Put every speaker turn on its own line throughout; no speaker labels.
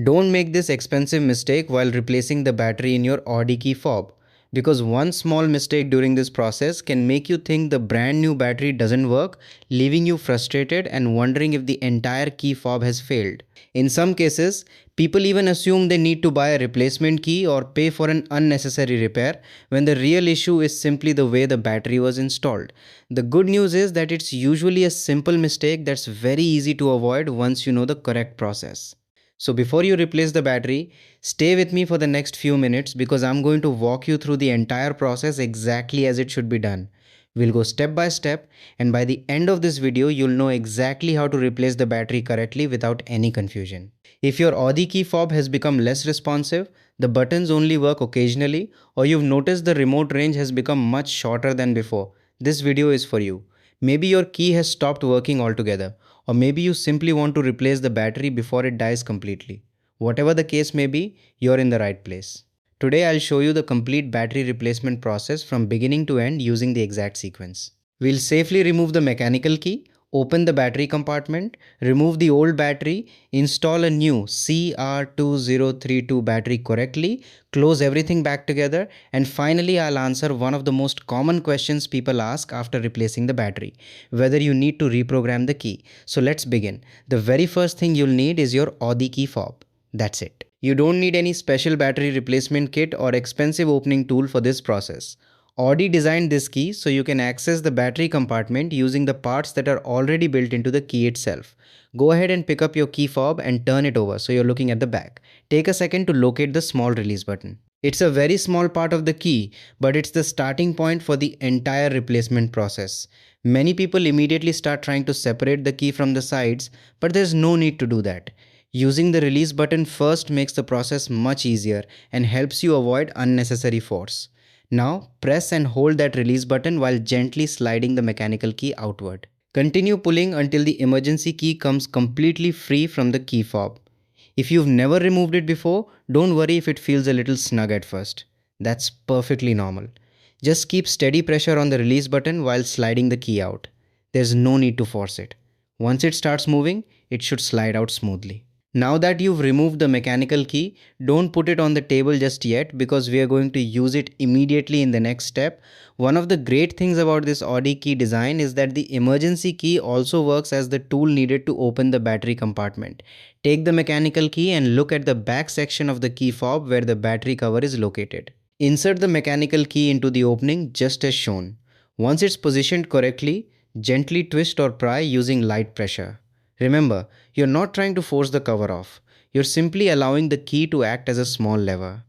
Don't make this expensive mistake while replacing the battery in your Audi key fob, because one small mistake during this process can make you think the brand new battery doesn't work, leaving you frustrated and wondering if the entire key fob has failed. In some cases, people even assume they need to buy a replacement key or pay for an unnecessary repair when the real issue is simply the way the battery was installed. The good news is that it's usually a simple mistake that's very easy to avoid once you know the correct process. So before you replace the battery, stay with me for the next few minutes because I'm going to walk you through the entire process exactly as it should be done. We'll go step by step, and by the end of this video, you'll know exactly how to replace the battery correctly without any confusion. If your Audi key fob has become less responsive, the buttons only work occasionally, or you've noticed the remote range has become much shorter than before, this video is for you. Maybe your key has stopped working altogether, or maybe you simply want to replace the battery before it dies completely. Whatever the case may be, you're in the right place. Today I'll show you the complete battery replacement process from beginning to end using the exact sequence. We'll safely remove the mechanical key, open the battery compartment, remove the old battery, install a new CR2032 battery correctly, close everything back together, and finally I'll answer one of the most common questions people ask after replacing the battery: whether you need to reprogram the key. So let's begin. The very first thing you'll need is your Audi key fob. That's it. You don't need any special battery replacement kit or expensive opening tool for this process. Audi designed this key so you can access the battery compartment using the parts that are already built into the key itself. Go ahead and pick up your key fob and turn it over so you're looking at the back. Take a second to locate the small release button. It's a very small part of the key, but it's the starting point for the entire replacement process. Many people immediately start trying to separate the key from the sides, but there's no need to do that. Using the release button first makes the process much easier and helps you avoid unnecessary force. Now press and hold that release button while gently sliding the mechanical key outward. Continue pulling until the emergency key comes completely free from the key fob. If you've never removed it before, don't worry if it feels a little snug at first. That's perfectly normal. Just keep steady pressure on the release button while sliding the key out. There's no need to force it. Once it starts moving, it should slide out smoothly. Now that you've removed the mechanical key, don't put it on the table just yet because we are going to use it immediately in the next step. One of the great things about this Audi key design is that the emergency key also works as the tool needed to open the battery compartment. Take the mechanical key and look at the back section of the key fob where the battery cover is located. Insert the mechanical key into the opening just as shown. Once it's positioned correctly, gently twist or pry using light pressure. Remember, you're not trying to force the cover off. You're simply allowing the key to act as a small lever.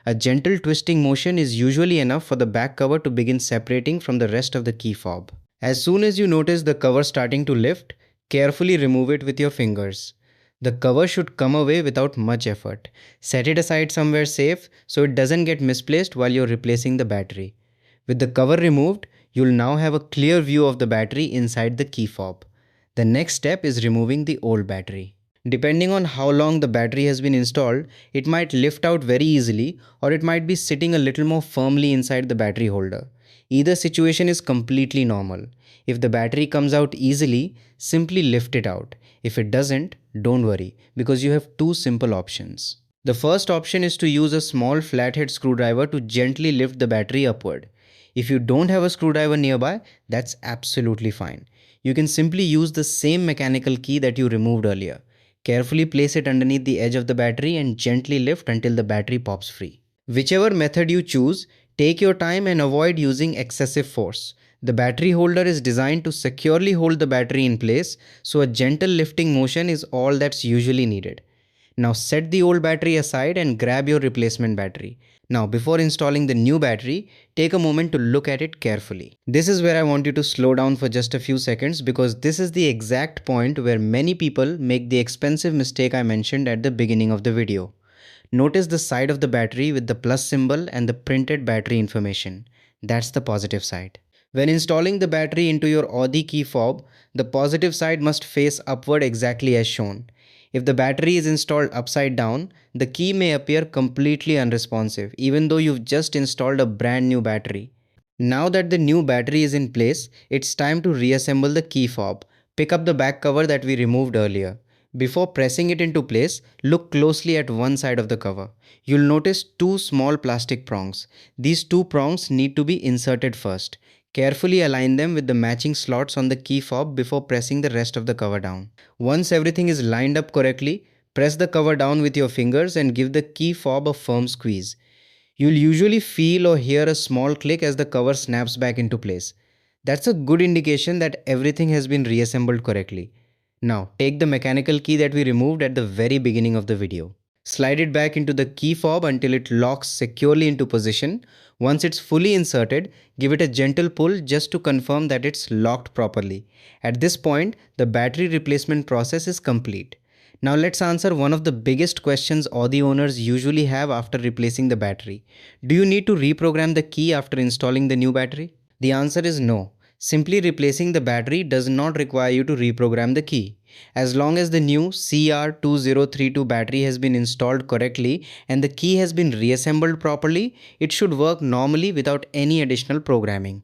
A gentle twisting motion is usually enough for the back cover to begin separating from the rest of the key fob. As soon as you notice the cover starting to lift, carefully remove it with your fingers. The cover should come away without much effort. Set it aside somewhere safe so it doesn't get misplaced while you're replacing the battery. With the cover removed, you'll now have a clear view of the battery inside the key fob. The next step is removing the old battery. Depending on how long the battery has been installed, it might lift out very easily or it might be sitting a little more firmly inside the battery holder. Either situation is completely normal. If the battery comes out easily, simply lift it out. If it doesn't, don't worry because you have two simple options. The first option is to use a small flathead screwdriver to gently lift the battery upward. If you don't have a screwdriver nearby, that's absolutely fine. You can simply use the same mechanical key that you removed earlier. Carefully place it underneath the edge of the battery and gently lift until the battery pops free. Whichever method you choose, take your time and avoid using excessive force. The battery holder is designed to securely hold the battery in place, so a gentle lifting motion is all that's usually needed. Now set the old battery aside and grab your replacement battery. Now before installing the new battery, take a moment to look at it carefully. This is where I want you to slow down for just a few seconds because this is the exact point where many people make the expensive mistake I mentioned at the beginning of the video. Notice the side of the battery with the plus symbol and the printed battery information. That's the positive side. When installing the battery into your Audi key fob, the positive side must face upward exactly as shown. If the battery is installed upside down, the key may appear completely unresponsive even though you've just installed a brand new battery. Now that the new battery is in place, it's time to reassemble the key fob. Pick up the back cover that we removed earlier. Before pressing it into place, look closely at one side of the cover. You'll notice two small plastic prongs. These two prongs need to be inserted first. Carefully align them with the matching slots on the key fob before pressing the rest of the cover down. Once everything is lined up correctly, press the cover down with your fingers and give the key fob a firm squeeze. You'll usually feel or hear a small click as the cover snaps back into place. That's a good indication that everything has been reassembled correctly. Now, take the mechanical key that we removed at the very beginning of the video. Slide it back into the key fob until it locks securely into position. Once it's fully inserted, give it a gentle pull just to confirm that it's locked properly. At this point, the battery replacement process is complete. Now let's answer one of the biggest questions Audi owners usually have after replacing the battery. Do you need to reprogram the key after installing the new battery? The answer is no. Simply replacing the battery does not require you to reprogram the key. As long as the new CR2032 battery has been installed correctly and the key has been reassembled properly, it should work normally without any additional programming.